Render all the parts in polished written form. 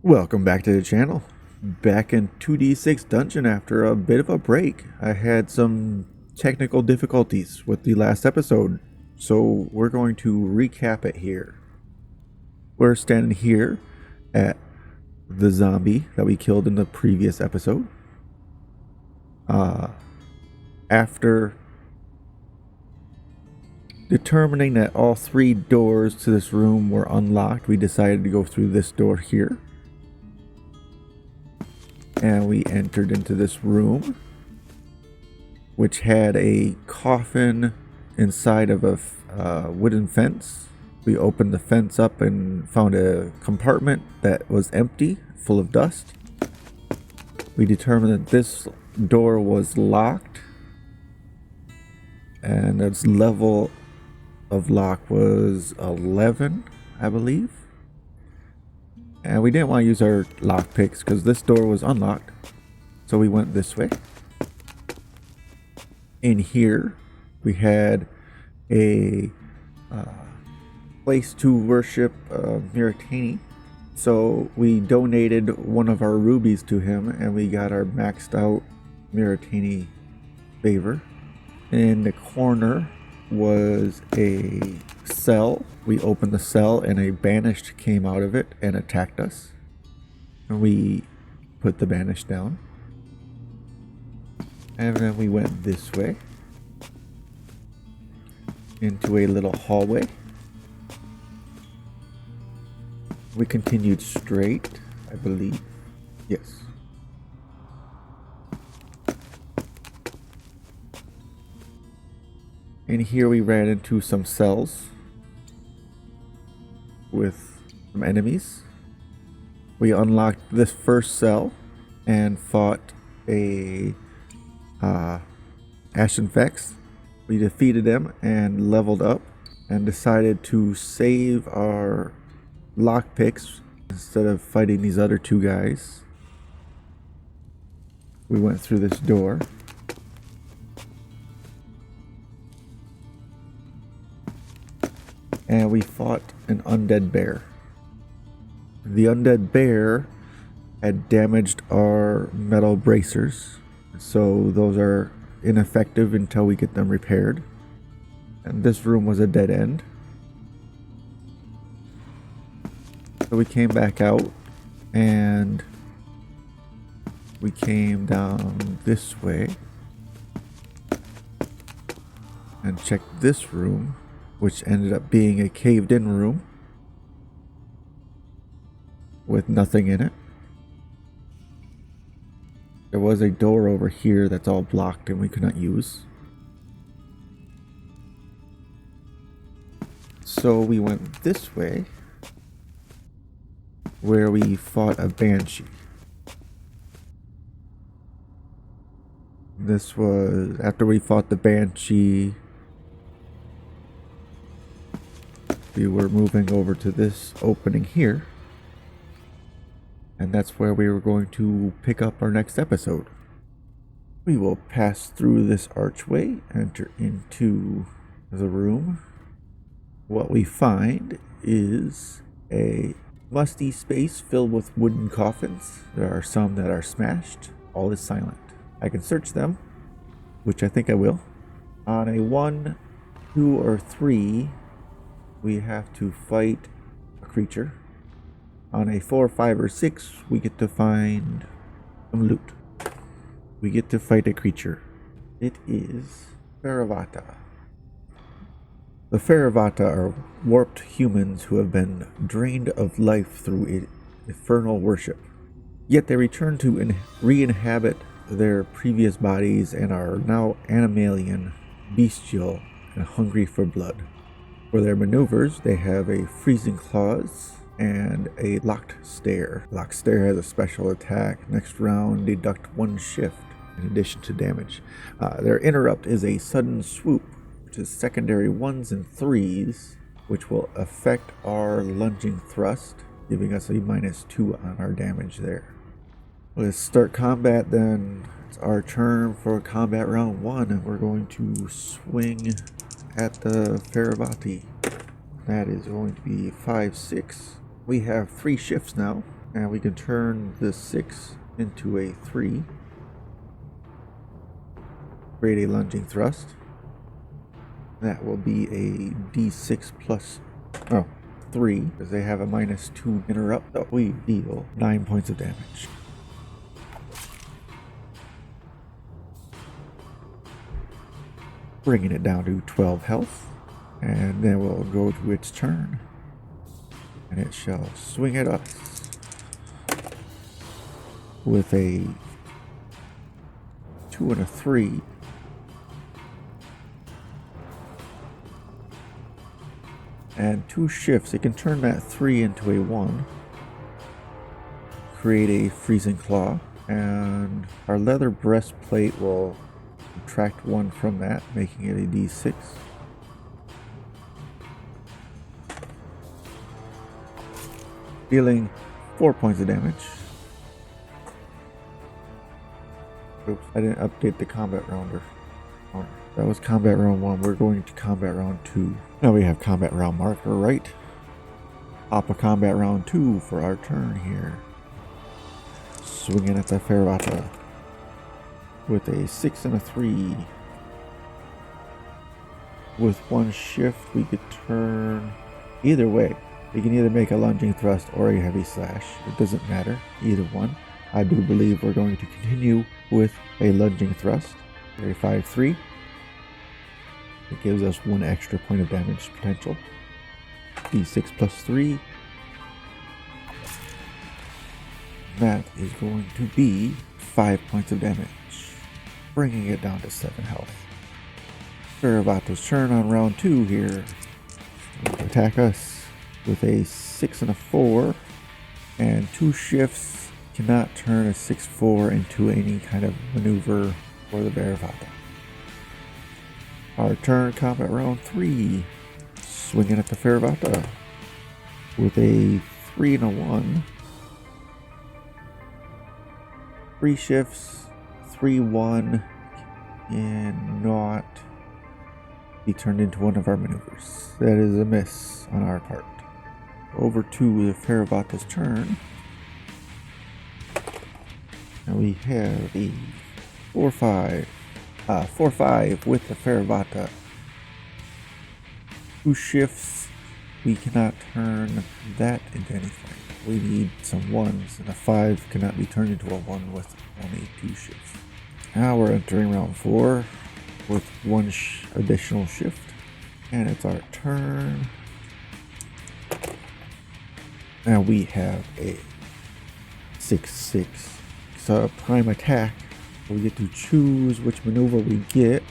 Welcome back to the channel. Back in 2D6 Dungeon after a bit of a break. I had some technical difficulties with the last episode, so we're going to recap it here. We're standing here at the zombie that we killed in the previous episode. After determining that all three doors to this room were unlocked, we decided to go through this door here. And we entered into this room, which had a coffin inside of a wooden fence. We opened the fence up and found a compartment that was empty, full of dust. We determined that this door was locked, and its level of lock was 11, I believe. And we didn't want to use our lock picks because this door was unlocked. So we went this way. In here, we had a place to worship Miratini. So we donated one of our rubies to him and we got our maxed out Miratini favor. In the corner was a cell. We opened the cell and a banished came out of it and attacked us. And we put the banished down. And then we went this way into a little hallway. We continued straight, I believe. Yes. And here we ran into some cells with some enemies. We unlocked this first cell and fought a Ashen Vex. We defeated them and leveled up and decided to save our lockpicks instead of fighting these other two guys. We went through this door. And we fought an undead bear. The undead bear had damaged our metal bracers, so those are ineffective until we get them repaired. And this room was a dead end. So we came back out and we came down this way and checked this room, which ended up being a caved-in room with nothing in it. There was a door over here that's all blocked and we could not use. So we went this way, where we fought a banshee. This was after we fought the banshee. We were moving over to this opening here, and that's where we were going to pick up our next episode. We will pass through this archway, enter into the room. What we find is a musty space filled with wooden coffins. There are some that are smashed. All is silent. I can search them, which I think I will. On a 1, 2, or 3, we have to fight a creature. On a 4, 5, or 6, we get to find some loot. We get to fight a creature. It is Faraviata. The Faraviata are warped humans who have been drained of life through infernal worship. Yet they return to re-inhabit their previous bodies and are now animalian, bestial, and hungry for blood. For their maneuvers, they have a freezing claws and a locked stare. Locked stare has a special attack. Next round, deduct 1 shift in addition to damage. Their interrupt is a sudden swoop, which is secondary 1s and 3s, which will affect our lunging thrust, giving us a -2 on our damage there. Let's start combat then. It's our turn for combat round 1, and we're going to swing at the Faraviata. That is going to be 5, 6. We have 3 shifts now. And we can turn the 6 into a 3. Create a lunging thrust. That will be a D6 plus 3, because they have a -2 interrupt. So we deal 9 points of damage. Bringing it down to 12 health. And then we'll go to its turn. And it shall swing at us with a 2 and a 3. And 2 shifts. It can turn that 3 into a 1. Create a freezing claw. And our leather breastplate will subtract 1 from that, making it a D6. Dealing 4 points of damage. Oops, I didn't update the combat rounder. That was combat round 1. We're going to combat round 2. Now we have combat round marker, right? Pop a combat round 2 for our turn here. Swinging at the Faraviata with a 6 and a 3. With 1 shift, we could turn either way. We can either make a lunging thrust or a heavy slash. It doesn't matter, either one. I do believe we're going to continue with a lunging thrust. A 5-3. It gives us 1 extra point of damage potential. D6 plus 3. That is going to be 5 points of damage, bringing it down to 7 health. Faraviata's turn on round 2 here. Attack us with a 6 and a 4, and 2 shifts. Cannot turn a 6-4 into any kind of maneuver for the Faraviata. Our turn, combat round 3. Swinging at the Faraviata with a 3 and a 1. 3 shifts, 3-1, and not be turned into one of our maneuvers. That is a miss on our part. Over to the Faraviata's turn. And we have a 4-5 with the Faraviata. 2 shifts. We cannot turn that into anything. We need some 1s, and a 5 cannot be turned into a 1 with only 2 shifts. Now we're entering round 4 with 1 additional shift. And it's our turn. Now we have a 6-6. So prime attack. We get to choose which maneuver we get,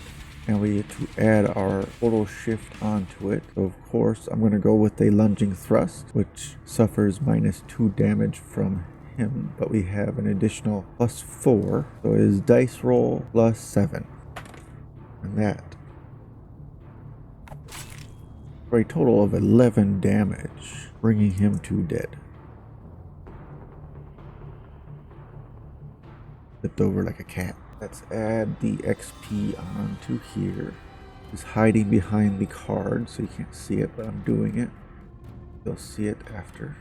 and we get to add our total shift onto it. So of course I'm going to go with a lunging thrust, which suffers -2 damage from him, but we have an additional +4, so it is dice roll +7, and that for a total of 11 damage, bringing him to dead. Flipped over like a cat. Let's add the XP onto here. It's hiding behind the card, so you can't see it, but I'm doing it. You'll see it after.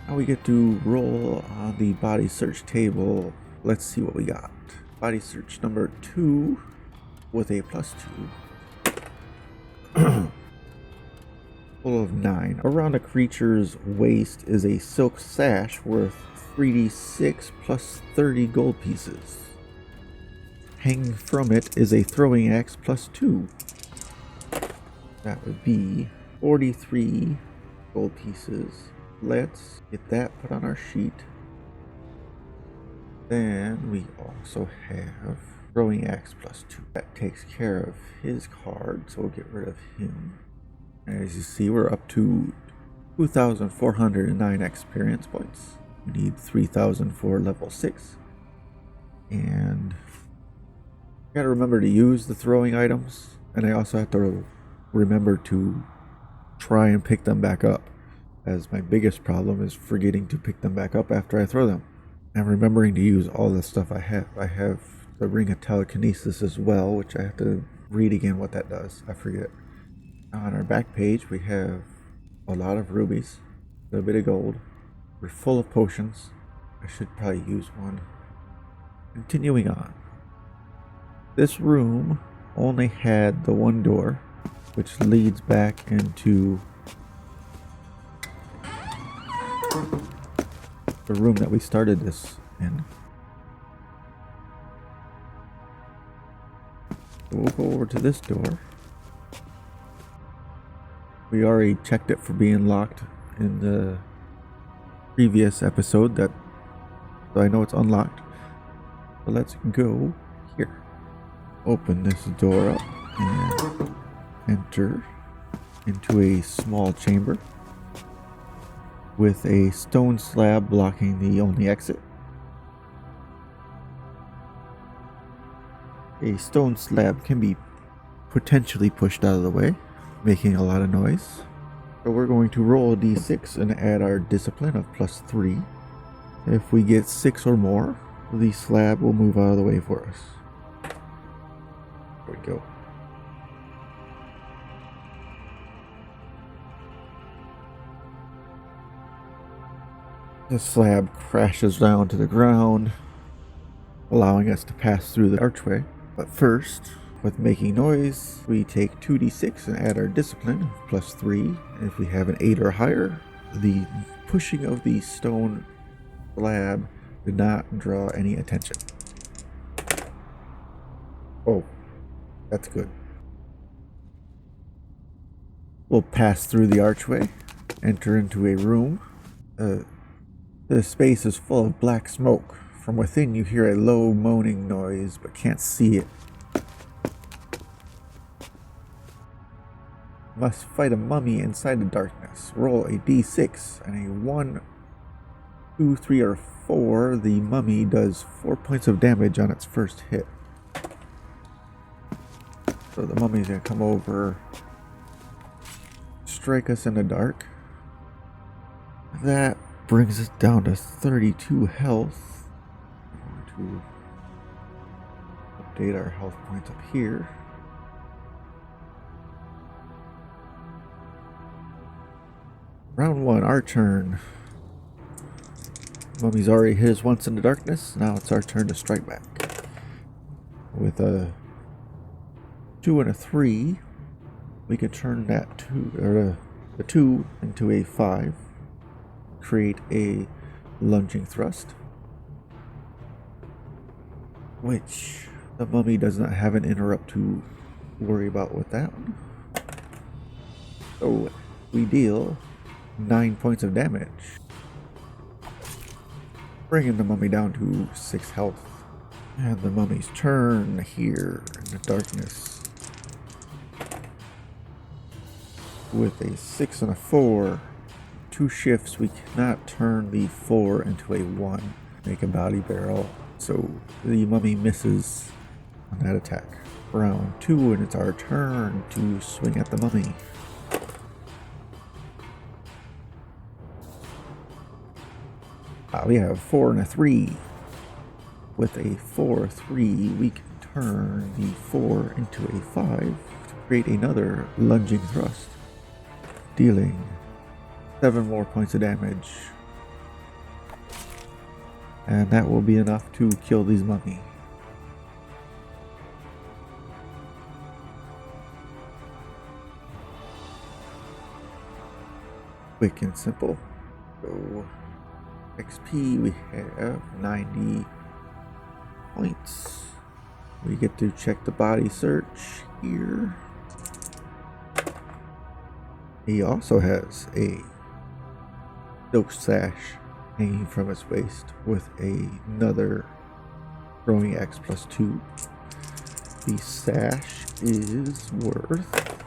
Now we get to roll on the body search table. Let's see what we got. Body search number 2 with a +2. Full of 9. Around a creature's waist is a silk sash worth 3d6 plus 30 gold pieces. Hanging from it is a throwing axe +2. That would be 43 gold pieces. Let's get that put on our sheet. Then we also have throwing axe +2. That takes care of his card, so we'll get rid of him. And as you see, we're up to 2,409 experience points. We need 3,000 for level 6. And I gotta remember to use the throwing items, and I also have to remember to try and pick them back up, as my biggest problem is forgetting to pick them back up after I throw them. And remembering to use all the stuff I have. I have the Ring of Telekinesis as well, which I have to read again what that does. I forget. On our back page we have a lot of rubies, a little bit of gold. We're full of potions. I should probably use one. Continuing on. This room only had the one door, which leads back into the room that we started this in. So we'll go over to this door. We already checked it for being locked in the previous episode, so I know it's unlocked. So let's go here. Open this door up and enter into a small chamber with a stone slab blocking the only exit. A stone slab can be potentially pushed out of the way, making a lot of noise. So we're going to roll a d6 and add our discipline of +3. If we get 6 or more, the slab will move out of the way for us. There we go. The slab crashes down to the ground, allowing us to pass through the archway. But first, with making noise, we take 2d6 and add our discipline +3. If we have an 8 or higher, the pushing of the stone slab did not draw any attention. Oh, that's good. We'll pass through the archway, enter into a room. The space is full of black smoke. From within you hear a low moaning noise, but can't see it. Must fight a mummy inside the darkness. Roll a d6 and a 1, 2, 3, or 4. The mummy does 4 points of damage on its first hit. So the mummy's gonna come over, strike us in the dark. That brings us down to 32 health. I'm going to update our health points up here. Round 1, our turn. Mummy's already hit us once in the darkness. Now it's our turn to strike back. With a 2 and a 3, we can turn that 2 into a 5. Create a lunging thrust, which the mummy does not have an interrupt to worry about with that one. So we deal 9 points of damage, bringing the mummy down to 6 health. And the mummy's turn here in the darkness. With a 6 and a 4, 2 shifts, we cannot turn the 4 into a 1, make a body barrel, so the mummy misses on that attack. Round 2, and it's our turn to swing at the mummy. We have 4 and a 3. With a 4-3, we can turn the 4 into a 5 to create another lunging thrust, dealing 7 more points of damage. And that will be enough to kill these mummy. Quick and simple. So XP, we have 90 points. We get to check the body search here. He also has a silk sash hanging from his waist with another throwing X +2. The sash is worth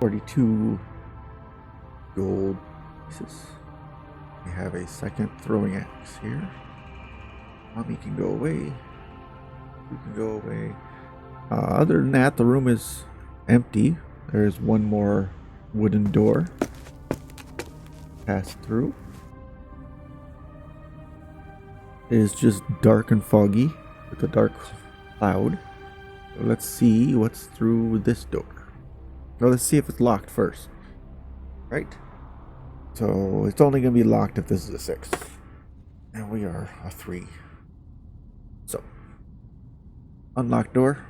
42 gold pieces. We have a second throwing axe here. Mummy can go away. You can go away. Other than that, the room is empty. There's one more wooden door. Pass through. It is just dark and foggy with a dark cloud. So let's see what's through this door. Well, let's see if it's locked first. Right? So it's only going to be locked if this is a 6. And we are a 3. So, unlock door.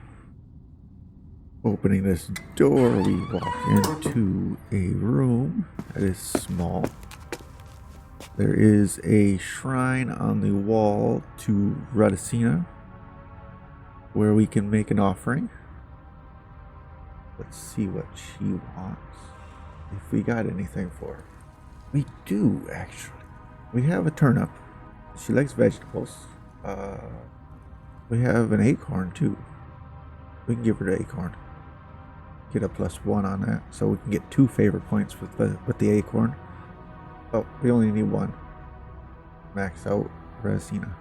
Opening this door, we walk into a room that is small. There is a shrine on the wall to Radicina where we can make an offering. Let's see what she wants. If we got anything for her. We do, actually. We have a turnip. She likes vegetables. We have an acorn too. We can give her the acorn. Get a +1 on that, so we can get 2 favor points with the acorn. Oh, we only need 1. Max out Resina.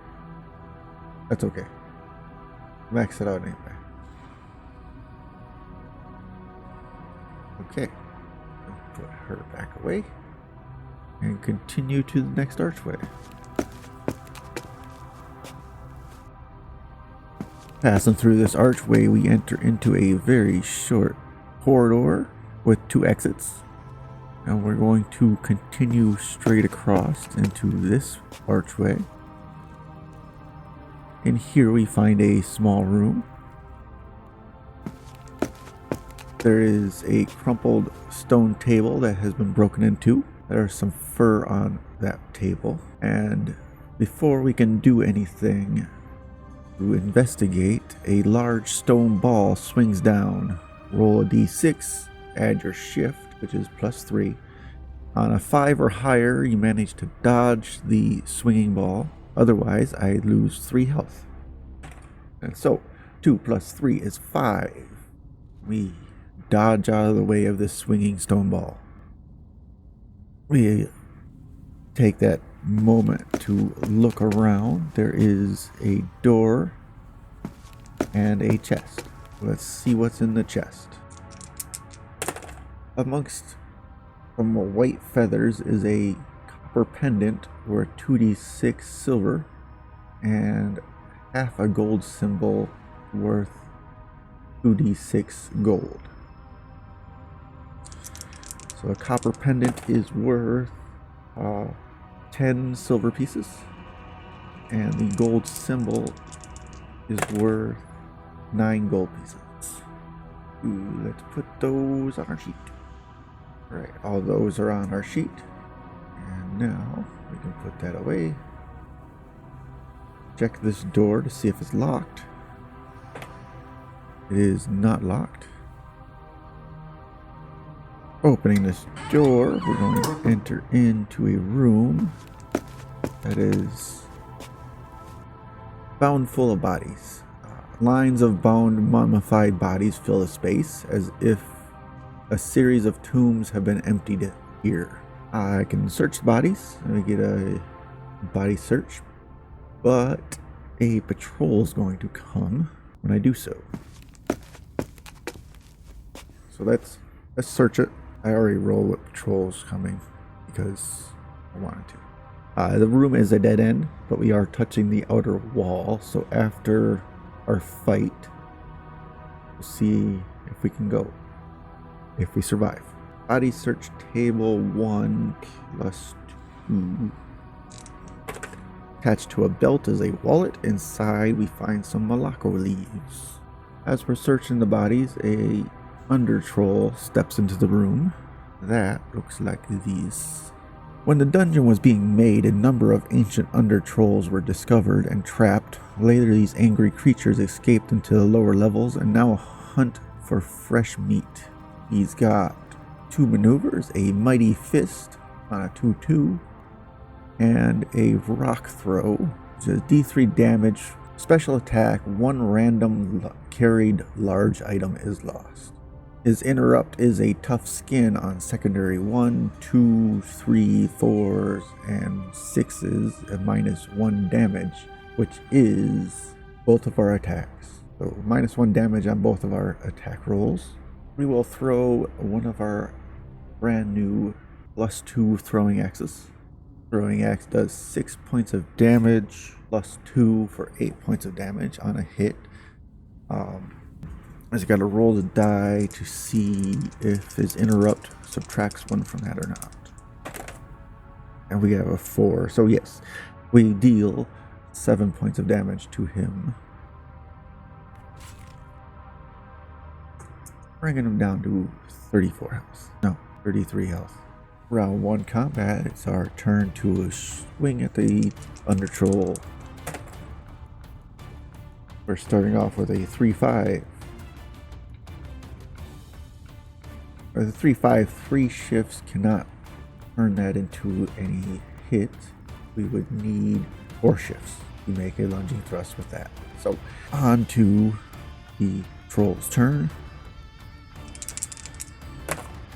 That's okay. Max it out anyway. Okay. Put her back away. And continue to the next archway. Passing through this archway, we enter into a very short corridor with 2 exits. And we're going to continue straight across into this archway. And here we find a small room. There is a crumpled stone table that has been broken into. There's some fur on that table. And before we can do anything to investigate, a large stone ball swings down. Roll a d6, add your shift, which is +3. On a 5 or higher, you manage to dodge the swinging ball. Otherwise, I lose 3 health. And so, 2 + 3 is 5. We dodge out of the way of this swinging stone ball. We take that moment to look around. There is a door and a chest. Let's see what's in the chest. Amongst some white feathers is a copper pendant worth 2d6 silver and half a gold symbol worth 2d6 gold. So a copper pendant is worth 10 silver pieces, and the gold symbol is worth 9 gold pieces. Ooh, let's put those on our sheet. Alright, all those are on our sheet. And now we can put that away. Check this door to see if it's locked. It is not locked. Opening this door, we're going to enter into a room that is bound full of bodies. Lines of bound, mummified bodies fill the space as if a series of tombs have been emptied here. I can search the bodies. Let me get a body search, but a patrol is going to come when I do so. So let's search it. I already rolled with patrols coming because I wanted to. The room is a dead end, but we are touching the outer wall. So after our fight, we'll see if we can go. If we survive. Body search table 1 + 2. Attached to a belt is a wallet. Inside we find some Malacco leaves. As we're searching the bodies, a under troll steps into the room. That looks like these. When the dungeon was being made, a number of ancient under trolls were discovered and trapped. Later, these angry creatures escaped into the lower levels and now hunt for fresh meat. He's got 2 maneuvers, a mighty fist on a 2/2, and a rock throw, which is D3 damage, special attack, 1 random carried large item is lost. His interrupt is a tough skin on secondary 1, 2, 3, 4s, and 6s at -1 damage, which is both of our attacks. So -1 damage on both of our attack rolls. We will throw one of our brand new +2 throwing axes. Throwing axe does 6 points of damage, +2 for 8 points of damage on a hit. I just got to roll the die to see if his interrupt subtracts 1 from that or not. And we have a 4. So yes, we deal 7 points of damage to him. Bringing him down to 34 health. No, 33 health. Round 1 combat, it's our turn to swing at the Thunder Troll. We're starting off with a 3-5. Or the 3-5, 3 shifts cannot turn that into any hit. We would need 4 shifts to make a lunging thrust with that. So on to the Troll's turn.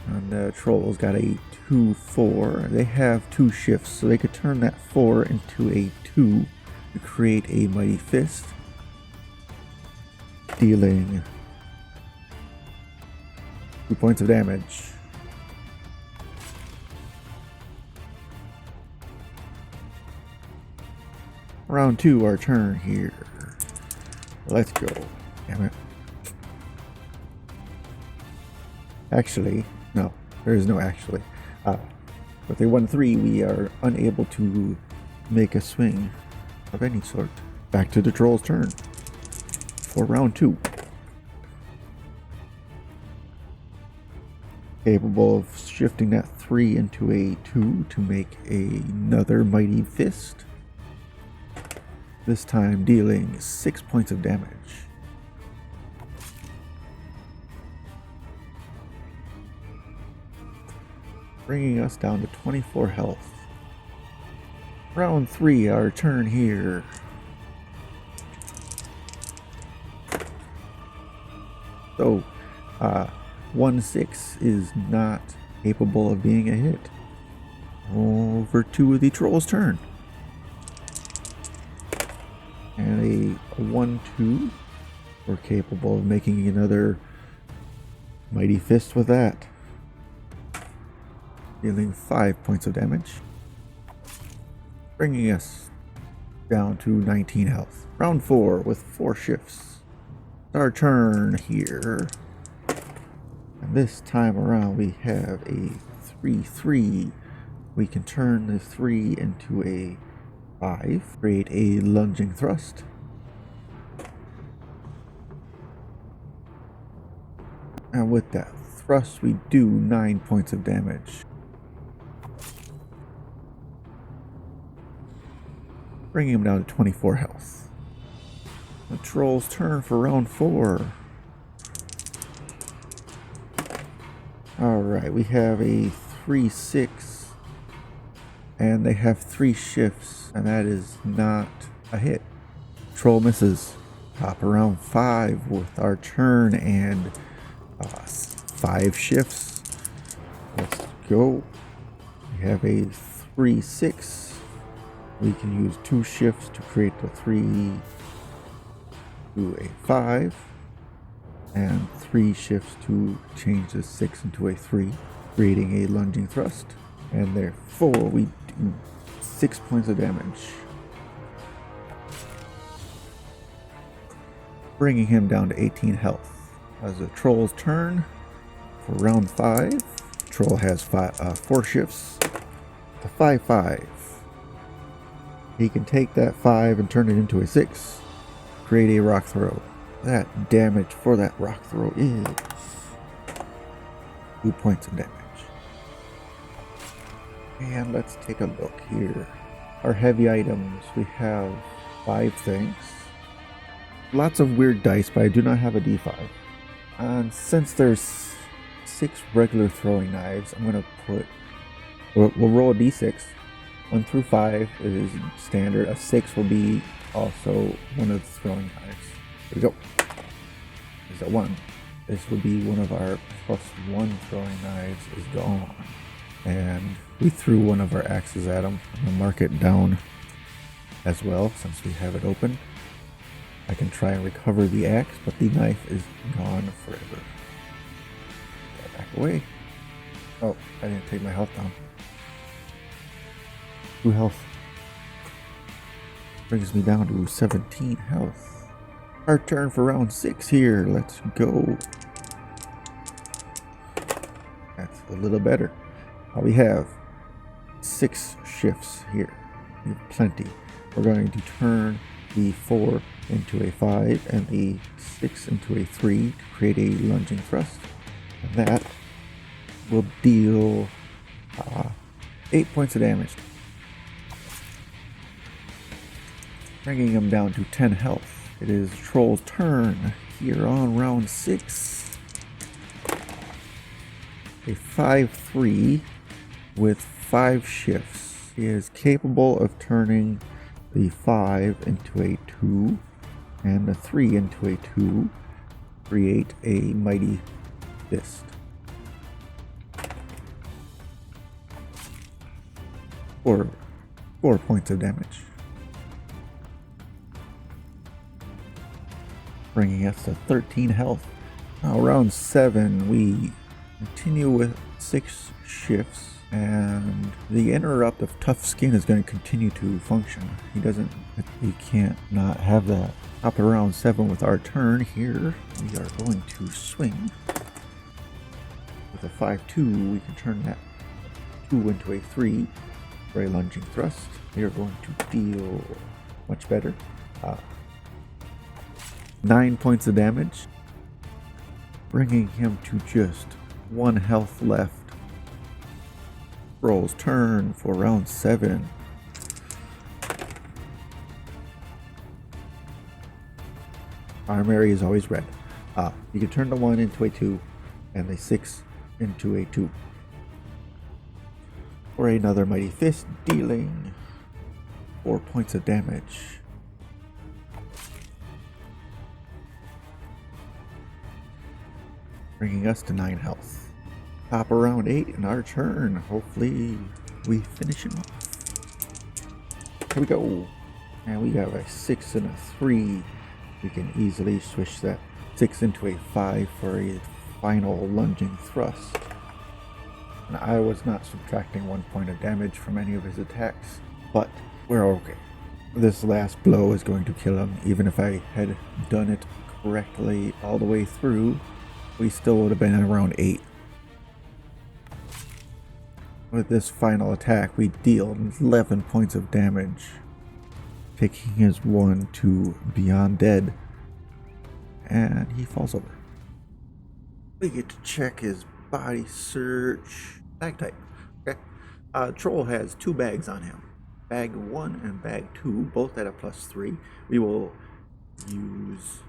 And the Troll's got a 2-4. They have 2 shifts, so they could turn that 4 into a 2 to create a Mighty Fist, dealing 2 points of damage. Round 2, our turn here. Let's go. Damn it. Actually, no, there is no actually. With a 1-3, we are unable to make a swing of any sort. Back to the Troll's turn for round 2. Capable of shifting that 3 into a 2 to make another Mighty Fist. This time dealing 6 points of damage. Bringing us down to 24 health. Round 3, our turn here. So, 1-6 is not capable of being a hit. Over to the Troll's turn. And a 1-2. We're capable of making another Mighty Fist with that. Dealing 5 points of damage. Bringing us down to 19 health. Round 4 with 4 shifts. Our turn here. And this time around we have a 3-3. We can turn the 3 into a 5. Create a lunging thrust. And with that thrust we do 9 points of damage. Bringing him down to 24 health. The Troll's turn for round 4. Alright, we have a 3-6. And they have 3 shifts, and that is not a hit. Troll misses. Top around 5 with our turn and 5 shifts. Let's go. We have a 3-6. We can use 2 shifts to create the 3 to a 5, and 3 shifts to change the 6 into a 3, creating a lunging thrust. And therefore we do 6 points of damage. Bringing him down to 18 health. As the Troll's turn for round 5. Troll has 4 shifts. The 5-5. He can take that 5 and turn it into a 6. Create a rock throw. That damage for that rock throw is 2 points of damage. And let's take a look here. Our heavy items, we have 5 things. Lots of weird dice, but I do not have a D5. And since there's 6 regular throwing knives, I'm going to put... We'll roll a D6. 1 through 5 is standard. A 6 will be also one of the throwing knives. Here we go. There's a 1. This would be one of our +1 throwing knives is gone. And we threw one of our axes at him. I'm going to mark it down as well since we have it open. I can try and recover the axe, but the knife is gone forever. Back away. Oh, I didn't take my health down. 2 health. Brings me down to 17 health. Our turn for round 6 here. Let's go. That's a little better. We have 6 shifts here. We have plenty. We're going to turn the 4 into a 5 and the 6 into a 3 to create a lunging thrust. And that will deal 8 points of damage, bringing him down to 10 health. It is Troll's turn here on round 6. A 5/3 with 5 shifts. He is capable of turning the 5 into a 2 and the 3 into a 2, create a mighty fist. For 4 points of damage, bringing us to 13 health. Now round 7, we continue with 6 shifts, and the interrupt of tough skin is going to continue to function. We can't not have that. Top of round 7 with our turn here, we are going to swing. With a 5/2, we can turn that 2 into a 3 for a lunging thrust. We are going to deal much better. 9 points of damage, bringing him to just 1 health left. Roll's turn for round 7. Primary is always red. You can turn the 1 into a 2 and the 6 into a 2. For another mighty fist, dealing 4 points of damage. Bringing us to 9 health. Top of round 8 in our turn. Hopefully we finish him off. Here we go. And we have a 6 and a 3. We can easily switch that 6 into a 5 for a final lunging thrust. And I was not subtracting 1 point of damage from any of his attacks, but we're okay. This last blow is going to kill him. Even if I had done it correctly all the way through, we still would have been at around 8. With this final attack, we deal 11 points of damage, taking his 1 to beyond dead, and he falls over. We get to check his body search. Bag type. Okay. Troll has 2 bags on him. Bag 1 and bag 2, both at a +3. We will use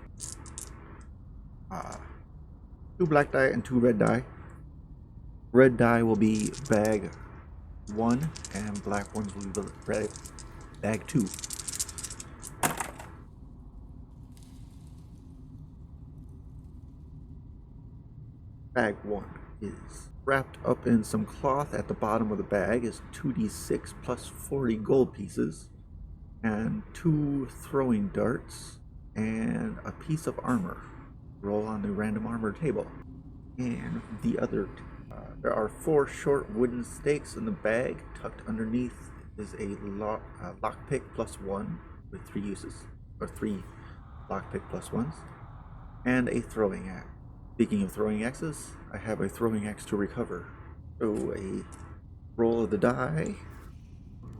2 black die and 2 red die. Red die will be bag 1 and black ones will be bag 2. Bag 1 is wrapped up in some cloth. At the bottom of the bag is 2d6 plus 40 gold pieces and 2 throwing darts and a piece of armor. Roll on the random armor table. And the other, there are 4 short wooden stakes in the bag. Tucked underneath is a lockpick +1 with 3 uses, or 3 lockpick +1s, and a throwing axe. Speaking of throwing axes, I have a throwing axe to recover. So a roll of the die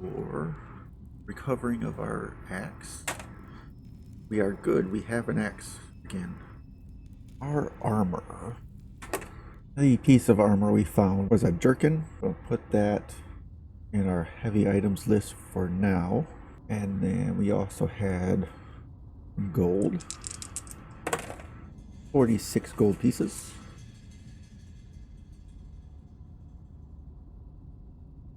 for recovering of our axe. We are good. We have an axe again. Our armor. The piece of armor we found was a jerkin. We'll put that in our heavy items list for now. And then we also had gold. 46 gold pieces.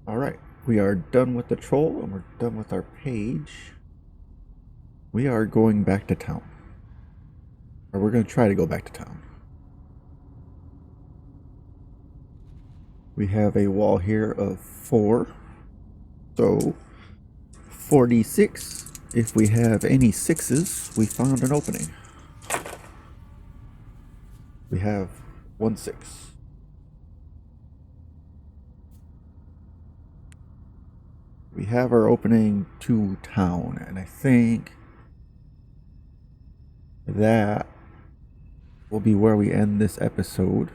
Alright, we are done with the troll and we're done with our page. We are going back to town. Or we're going to try to go back to town. We have a wall here of 4. So 46. If we have any 6s, we found an opening. We have 1 6. We have our opening to town, and I think that will be where we end this episode.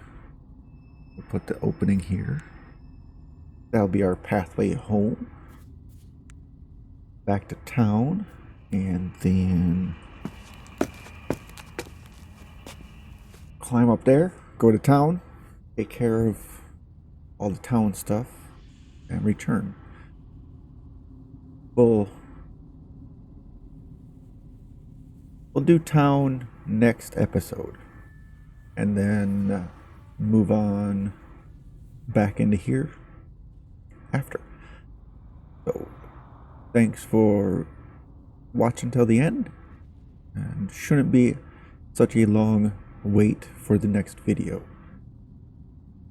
We'll put the opening here. That'll be our pathway home. Back to town, and then climb up there, go to town, take care of all the town stuff, and return. We'll do town next episode, and then move on back into here after. So thanks for watching till the end, and shouldn't be such a long wait for the next video.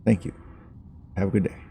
Thank you. Have a good day.